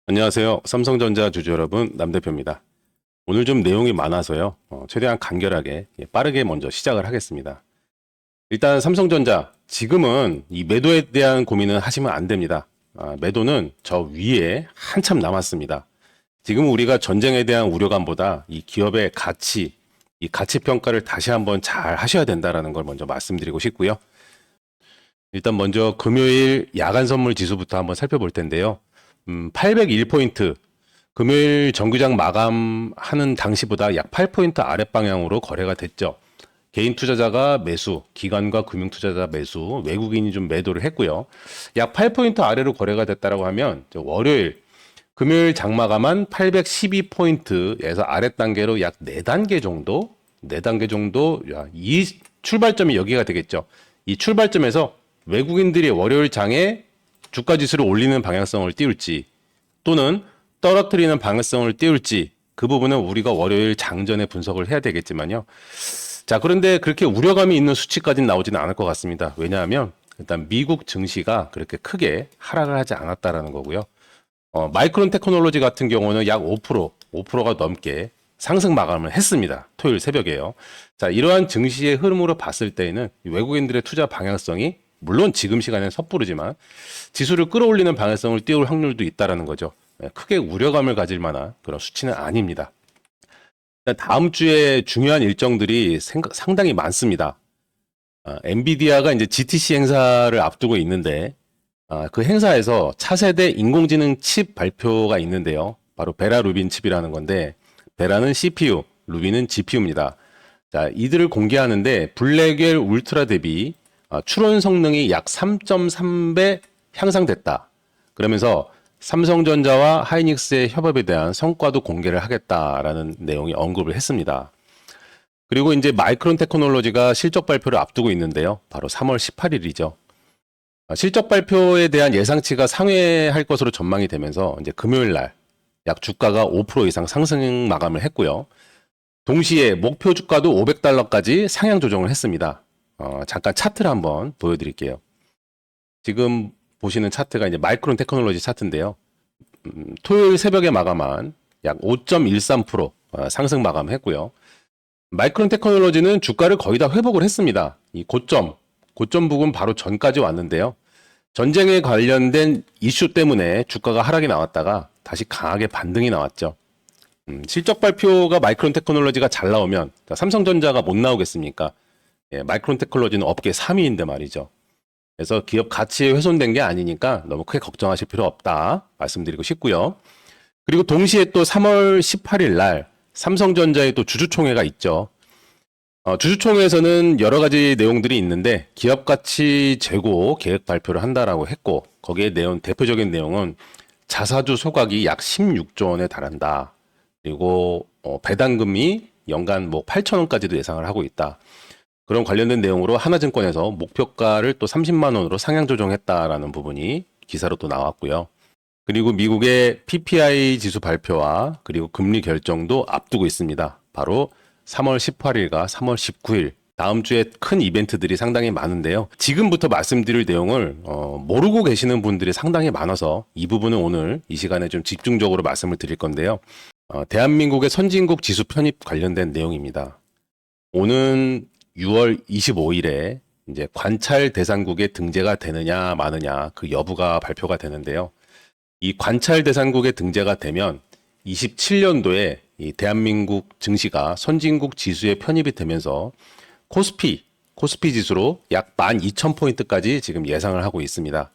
안녕하세요. 삼성전자 주주 여러분, 남 대표입니다. 오늘 좀 내용이 많아서요. 최대한 간결하게 빠르게 먼저 시작을 하겠습니다. 일단 삼성전자 지금은 이 매도에 대한 고민은 하시면 안 됩니다. 매도는 저 위에 한참 남았습니다. 지금 우리가 전쟁에 대한 우려감보다 이 기업의 가치, 이 가치 평가를 다시 한번 잘 하셔야 된다라는 걸 먼저 말씀드리고 싶고요. 일단 먼저 금요일 야간 선물 지수부터 한번 살펴볼 텐데요. 801포인트, 금요일 정규장 마감하는 당시보다 약 8포인트 아랫방향으로 거래가 됐죠. 개인 투자자가 매수, 기관과 금융 투자자 매수, 외국인이 좀 매도를 했고요. 약 8포인트 아래로 거래가 됐다라고 하면 월요일, 금요일 장마감한 812포인트에서 아랫 단계로 약 4단계 정도, 4단계 정도, 이 출발점이 여기가 되겠죠. 이 출발점에서 외국인들이 월요일 장에 주가 지수를 올리는 방향성을 띄울지 또는 떨어뜨리는 방향성을 띄울지 그 부분은 우리가 월요일 장전에 분석을 해야 되겠지만요. 자, 그런데 그렇게 우려감이 있는 수치까지는 나오지는 않을 것 같습니다. 왜냐하면 일단 미국 증시가 그렇게 크게 하락을 하지 않았다라는 거고요. 마이크론 테크놀로지 같은 경우는 약 5%가 넘게 상승 마감을 했습니다. 토요일 새벽에요. 자, 이러한 증시의 흐름으로 봤을 때에는 외국인들의 투자 방향성이 물론 지금 시간엔 섣부르지만 지수를 끌어올리는 방향성을 띄울 확률도 있다라는 거죠. 크게 우려감을 가질 만한 그런 수치는 아닙니다. 다음 주에 중요한 일정들이 상당히 많습니다. 엔비디아가 이제 GTC 행사를 앞두고 있는데 그 행사에서 차세대 인공지능 칩 발표가 있는데요. 바로 베라 루빈 칩이라는 건데 베라는 CPU, 루빈은 GPU입니다. 자, 이들을 공개하는데 블랙웰 울트라 대비 추론 성능이 약 3.3배 향상됐다. 그러면서 삼성전자와 하이닉스의 협업에 대한 성과도 공개를 하겠다라는 내용이 언급을 했습니다. 그리고 이제 마이크론 테크놀로지가 실적 발표를 앞두고 있는데요. 바로 3월 18일이죠. 실적 발표에 대한 예상치가 상회할 것으로 전망이 되면서 이제 금요일 날 약 주가가 5% 이상 상승 마감을 했고요. 동시에 목표 주가도 500달러까지 상향 조정을 했습니다. 잠깐 차트를 한번 보여드릴게요. 지금 보시는 차트가 이제 마이크론 테크놀로지 차트인데요. 토요일 새벽에 마감한 약 5.13% 상승 마감했고요. 마이크론 테크놀로지는 주가를 거의 다 회복을 했습니다. 이 고점 부분 바로 전까지 왔는데요. 전쟁에 관련된 이슈 때문에 주가가 하락이 나왔다가 다시 강하게 반등이 나왔죠. 실적 발표가 마이크론 테크놀로지가 잘 나오면 삼성전자가 못 나오겠습니까? 마이크론 테크놀로지는 업계 3위인데 말이죠. 그래서 기업 가치에 훼손된 게 아니니까 너무 크게 걱정하실 필요 없다 말씀드리고 싶고요. 그리고 동시에 또 3월 18일 날 삼성전자의 또 주주총회가 있죠. 주주총회에서는 여러 가지 내용들이 있는데 기업 가치 재고 계획 발표를 한다라고 했고 거기에 대표적인 내용은 자사주 소각이 약 16조 원에 달한다. 그리고 배당금이 연간 뭐 8천 원까지도 예상을 하고 있다. 그런 관련된 내용으로 하나증권에서 목표가를 또 30만 원으로 상향 조정했다라는 부분이 기사로 또 나왔고요. 그리고 미국의 PPI 지수 발표와 그리고 금리 결정도 앞두고 있습니다. 바로 3월 18일과 3월 19일 다음 주에 큰 이벤트들이 상당히 많은데요. 지금부터 말씀드릴 내용을 모르고 계시는 분들이 상당히 많아서 이 부분은 오늘 이 시간에 좀 집중적으로 말씀을 드릴 건데요. 대한민국의 선진국 지수 편입 관련된 내용입니다. 오는 6월 25일에 이제 관찰 대상국에 등재가 되느냐 마느냐 그 여부가 발표가 되는데요. 이 관찰 대상국에 등재가 되면 27년도에 이 대한민국 증시가 선진국 지수에 편입이 되면서 코스피 지수로 약 12,000포인트까지 지금 예상을 하고 있습니다.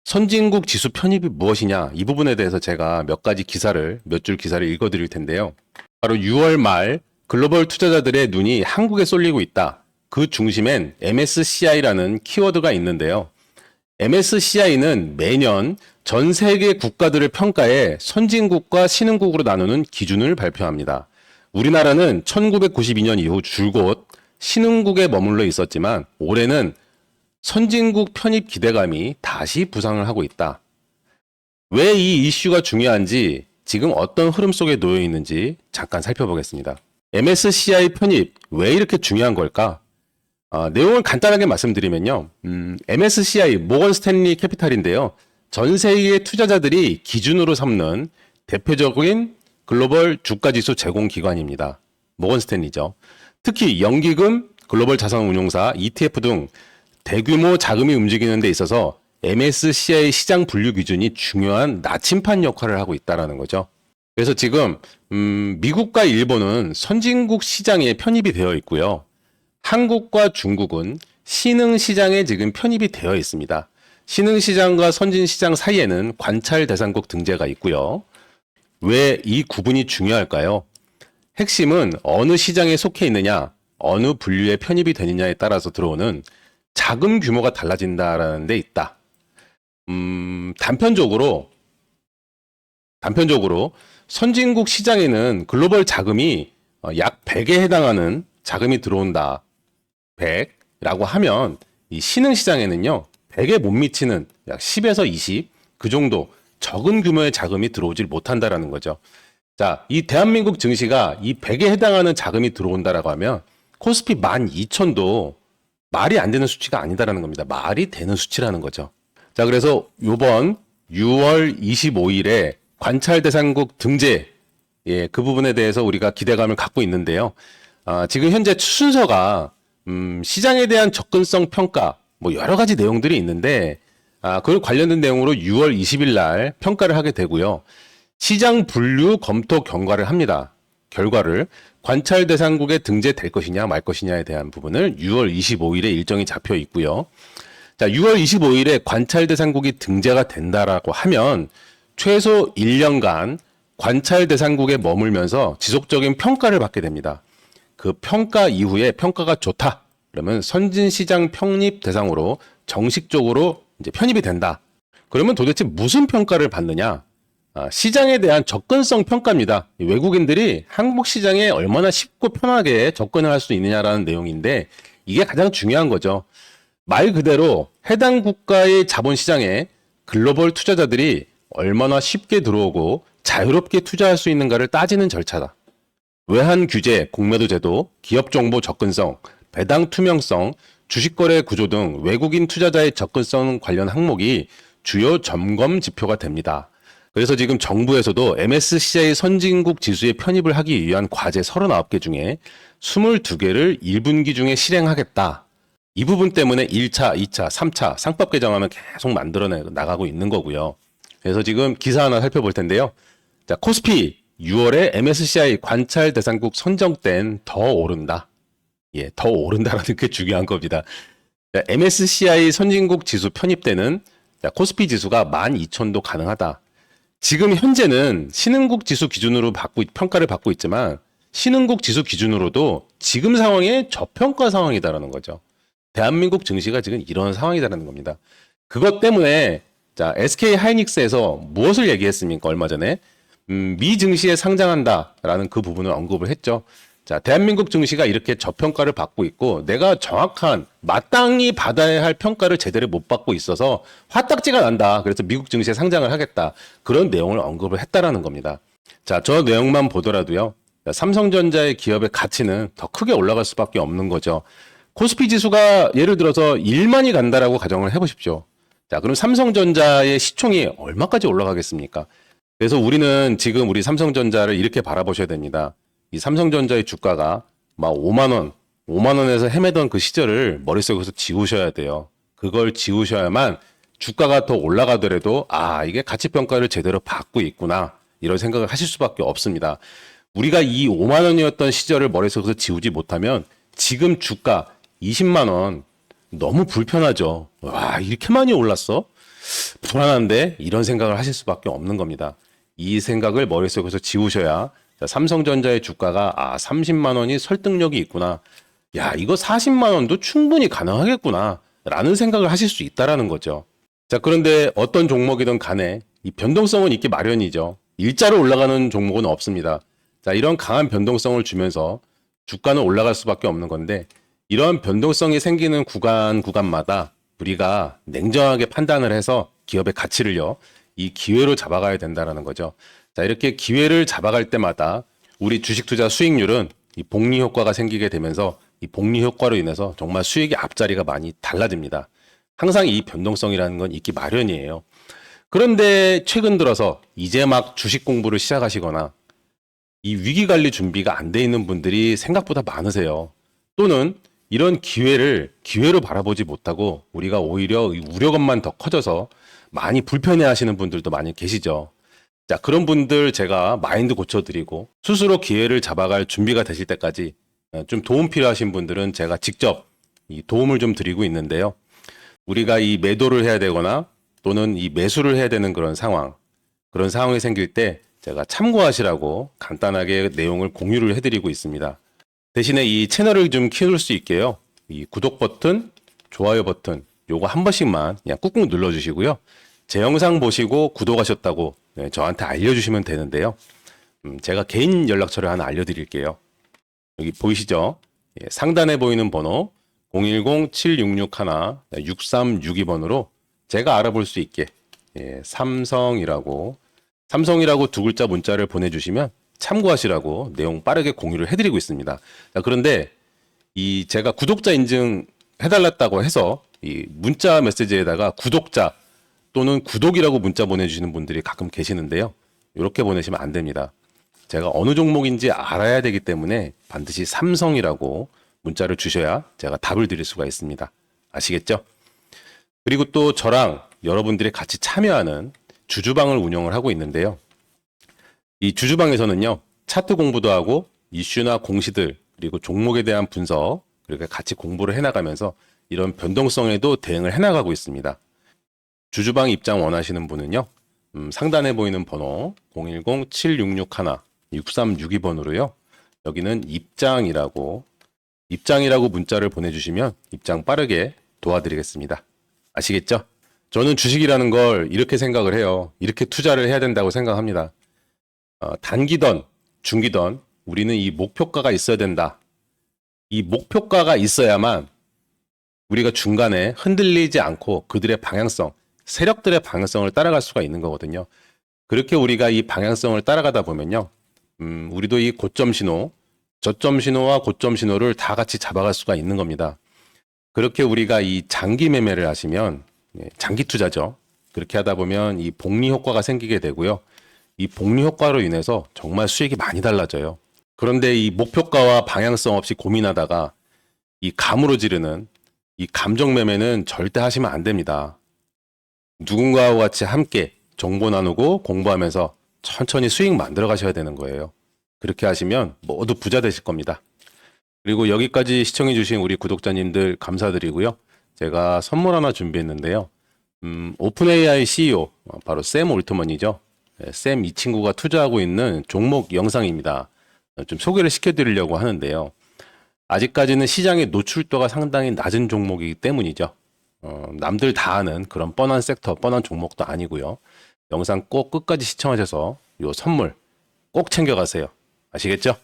선진국 지수 편입이 무엇이냐 이 부분에 대해서 제가 몇 줄 기사를 읽어드릴 텐데요. 바로 6월 말 글로벌 투자자들의 눈이 한국에 쏠리고 있다. 그 중심엔 MSCI라는 키워드가 있는데요. MSCI는 매년 전 세계 국가들을 평가해 선진국과 신흥국으로 나누는 기준을 발표합니다. 우리나라는 1992년 이후 줄곧 신흥국에 머물러 있었지만 올해는 선진국 편입 기대감이 다시 부상을 하고 있다. 왜 이 이슈가 중요한지 지금 어떤 흐름 속에 놓여 있는지 잠깐 살펴보겠습니다. MSCI 편입 왜 이렇게 중요한 걸까? 내용을 간단하게 말씀드리면요. MSCI 모건 스탠리 캐피탈인데요. 전 세계의 투자자들이 기준으로 삼는 대표적인 글로벌 주가지수 제공기관입니다. 모건 스탠리죠. 특히 연기금, 글로벌 자산운용사, ETF 등 대규모 자금이 움직이는 데 있어서 MSCI 시장 분류 기준이 중요한 나침판 역할을 하고 있다는 거죠. 그래서 지금 미국과 일본은 선진국 시장에 편입이 되어 있고요. 한국과 중국은 신흥시장에 지금 편입이 되어 있습니다. 신흥시장과 선진시장 사이에는 관찰 대상국 등재가 있고요. 왜 이 구분이 중요할까요? 핵심은 어느 시장에 속해 있느냐, 어느 분류에 편입이 되느냐에 따라서 들어오는 자금 규모가 달라진다라는 데 있다. 단편적으로 선진국 시장에는 글로벌 자금이 약 100에 해당하는 자금이 들어온다. 100라고 하면 이 신흥시장에는요. 100에 못 미치는 약 10에서 20 그 정도 적은 규모의 자금이 들어오질 못한다라는 거죠. 자, 이 대한민국 증시가 이 100에 해당하는 자금이 들어온다라고 하면 코스피 12,000도 말이 안 되는 수치가 아니다라는 겁니다. 말이 되는 수치라는 거죠. 자, 그래서 이번 6월 25일에 관찰 대상국 등재, 그 부분에 대해서 우리가 기대감을 갖고 있는데요. 지금 현재 순서가 시장에 대한 접근성 평가, 뭐 여러 가지 내용들이 있는데, 그걸 관련된 내용으로 6월 20일 날 평가를 하게 되고요. 시장 분류 검토 경과를 합니다. 결과를 관찰 대상국에 등재될 것이냐 말 것이냐에 대한 부분을 6월 25일에 일정이 잡혀 있고요. 자, 6월 25일에 관찰 대상국이 등재가 된다라고 하면 최소 1년간 관찰 대상국에 머물면서 지속적인 평가를 받게 됩니다. 그 평가 이후에 평가가 좋다. 그러면 선진시장 편입 대상으로 정식적으로 이제 편입이 된다. 그러면 도대체 무슨 평가를 받느냐? 시장에 대한 접근성 평가입니다. 외국인들이 한국 시장에 얼마나 쉽고 편하게 접근을 할 수 있느냐라는 내용인데 이게 가장 중요한 거죠. 말 그대로 해당 국가의 자본시장에 글로벌 투자자들이 얼마나 쉽게 들어오고 자유롭게 투자할 수 있는가를 따지는 절차다. 외환 규제, 공매도 제도, 기업 정보 접근성, 배당 투명성, 주식거래 구조 등 외국인 투자자의 접근성 관련 항목이 주요 점검 지표가 됩니다. 그래서 지금 정부에서도 MSCI 선진국 지수에 편입을 하기 위한 과제 39개 중에 22개를 1분기 중에 실행하겠다. 이 부분 때문에 1차, 2차, 3차 상법 개정안을 계속 만들어 나가고 있는 거고요. 그래서 지금 기사 하나 살펴볼 텐데요. 자, 코스피 6월에 MSCI 관찰 대상국 선정 땐 더 오른다. 더 오른다라는 게 중요한 겁니다. 자, MSCI 선진국 지수 편입 때는 코스피 지수가 12,000도 가능하다. 지금 현재는 신흥국 지수 기준으로 평가를 받고 있지만 신흥국 지수 기준으로도 지금 상황에 저평가 상황이다라는 거죠. 대한민국 증시가 지금 이런 상황이다라는 겁니다. 그것 때문에 자, SK 하이닉스에서 무엇을 얘기했습니까? 얼마 전에 미 증시에 상장한다라는 그 부분을 언급을 했죠. 자, 대한민국 증시가 이렇게 저평가를 받고 있고 내가 정확한 마땅히 받아야 할 평가를 제대로 못 받고 있어서 화딱지가 난다. 그래서 미국 증시에 상장을 하겠다. 그런 내용을 언급을 했다라는 겁니다. 자, 저 내용만 보더라도요. 삼성전자의 기업의 가치는 더 크게 올라갈 수밖에 없는 거죠. 코스피 지수가 예를 들어서 1만이 간다라고 가정을 해보십시오. 자, 그럼 삼성전자의 시총이 얼마까지 올라가겠습니까? 그래서 우리는 지금 우리 삼성전자를 이렇게 바라보셔야 됩니다. 이 삼성전자의 주가가 막 5만 원에서 헤매던 그 시절을 머릿속에서 지우셔야 돼요. 그걸 지우셔야만 주가가 더 올라가더라도 이게 가치평가를 제대로 받고 있구나 이런 생각을 하실 수밖에 없습니다. 우리가 이 5만 원이었던 시절을 머릿속에서 지우지 못하면 지금 주가 20만 원 너무 불편하죠. 와, 이렇게 많이 올랐어? 불안한데? 이런 생각을 하실 수밖에 없는 겁니다. 이 생각을 머릿속에서 지우셔야 삼성전자의 주가가 30만 원이 설득력이 있구나. 야, 이거 40만 원도 충분히 가능하겠구나. 라는 생각을 하실 수 있다라는 거죠. 자, 그런데 어떤 종목이든 간에 이 변동성은 있기 마련이죠. 일자로 올라가는 종목은 없습니다. 자, 이런 강한 변동성을 주면서 주가는 올라갈 수밖에 없는 건데 이런 변동성이 생기는 구간마다 우리가 냉정하게 판단을 해서 기업의 가치를요, 이 기회로 잡아가야 된다는 거죠. 자, 이렇게 기회를 잡아갈 때마다 우리 주식 투자 수익률은 이 복리 효과가 생기게 되면서 이 복리 효과로 인해서 정말 수익의 앞자리가 많이 달라집니다. 항상 이 변동성이라는 건 있기 마련이에요. 그런데 최근 들어서 이제 막 주식 공부를 시작하시거나 이 위기 관리 준비가 안 돼 있는 분들이 생각보다 많으세요. 또는 이런 기회를 기회로 바라보지 못하고 우리가 오히려 이 우려감만 더 커져서 많이 불편해 하시는 분들도 많이 계시죠. 자, 그런 분들 제가 마인드 고쳐드리고 스스로 기회를 잡아갈 준비가 되실 때까지 좀 도움 필요하신 분들은 제가 직접 이 도움을 좀 드리고 있는데요. 우리가 이 매도를 해야 되거나 또는 이 매수를 해야 되는 그런 상황이 생길 때 제가 참고하시라고 간단하게 내용을 공유를 해드리고 있습니다. 대신에 이 채널을 좀 키울 수 있게요. 이 구독 버튼, 좋아요 버튼 요거 한 번씩만 그냥 꾹꾹 눌러주시고요. 제 영상 보시고 구독하셨다고 저한테 알려주시면 되는데요. 제가 개인 연락처를 하나 알려드릴게요. 여기 보이시죠? 상단에 보이는 번호 010-7661-6362번으로 제가 알아볼 수 있게 삼성이라고 두 글자 문자를 보내주시면 참고하시라고 내용 빠르게 공유를 해드리고 있습니다. 자, 그런데 이 제가 구독자 인증 해달랐다고 해서 이 문자 메시지에다가 구독자 또는 구독이라고 문자 보내주시는 분들이 가끔 계시는데요. 이렇게 보내시면 안 됩니다. 제가 어느 종목인지 알아야 되기 때문에 반드시 삼성이라고 문자를 주셔야 제가 답을 드릴 수가 있습니다. 아시겠죠? 그리고 또 저랑 여러분들이 같이 참여하는 주주방을 운영을 하고 있는데요. 이 주주방에서는요, 차트 공부도 하고 이슈나 공시들 그리고 종목에 대한 분석 그리고 같이 공부를 해나가면서 이런 변동성에도 대응을 해나가고 있습니다. 주주방 입장 원하시는 분은요, 상단에 보이는 번호 010-7661-6362번으로요. 여기는 입장이라고 문자를 보내주시면 입장 빠르게 도와드리겠습니다. 아시겠죠? 저는 주식이라는 걸 이렇게 생각을 해요. 이렇게 투자를 해야 된다고 생각합니다. 단기던 중기던 우리는 이 목표가가 있어야 된다. 이 목표가가 있어야만 우리가 중간에 흔들리지 않고 그들의 방향성, 세력들의 방향성을 따라갈 수가 있는 거거든요. 그렇게 우리가 이 방향성을 따라가다 보면요. 우리도 이 고점 신호, 저점 신호와 고점 신호를 다 같이 잡아갈 수가 있는 겁니다. 그렇게 우리가 이 장기 매매를 하시면 장기 투자죠. 그렇게 하다 보면 이 복리 효과가 생기게 되고요. 이 복리 효과로 인해서 정말 수익이 많이 달라져요. 그런데 이 목표가와 방향성 없이 고민하다가 이 감으로 지르는 이 감정 매매는 절대 하시면 안 됩니다. 누군가와 같이 함께 정보 나누고 공부하면서 천천히 수익 만들어 가셔야 되는 거예요. 그렇게 하시면 모두 부자 되실 겁니다. 그리고 여기까지 시청해 주신 우리 구독자님들 감사드리고요. 제가 선물 하나 준비했는데요. 오픈 AI CEO 바로 샘 올트먼이죠. 샘 이 친구가 투자하고 있는 종목 영상입니다. 좀 소개를 시켜드리려고 하는데요. 아직까지는 시장의 노출도가 상당히 낮은 종목이기 때문이죠. 남들 다 아는 그런 뻔한 섹터, 뻔한 종목도 아니고요. 영상 꼭 끝까지 시청하셔서 요 선물 꼭 챙겨가세요. 아시겠죠?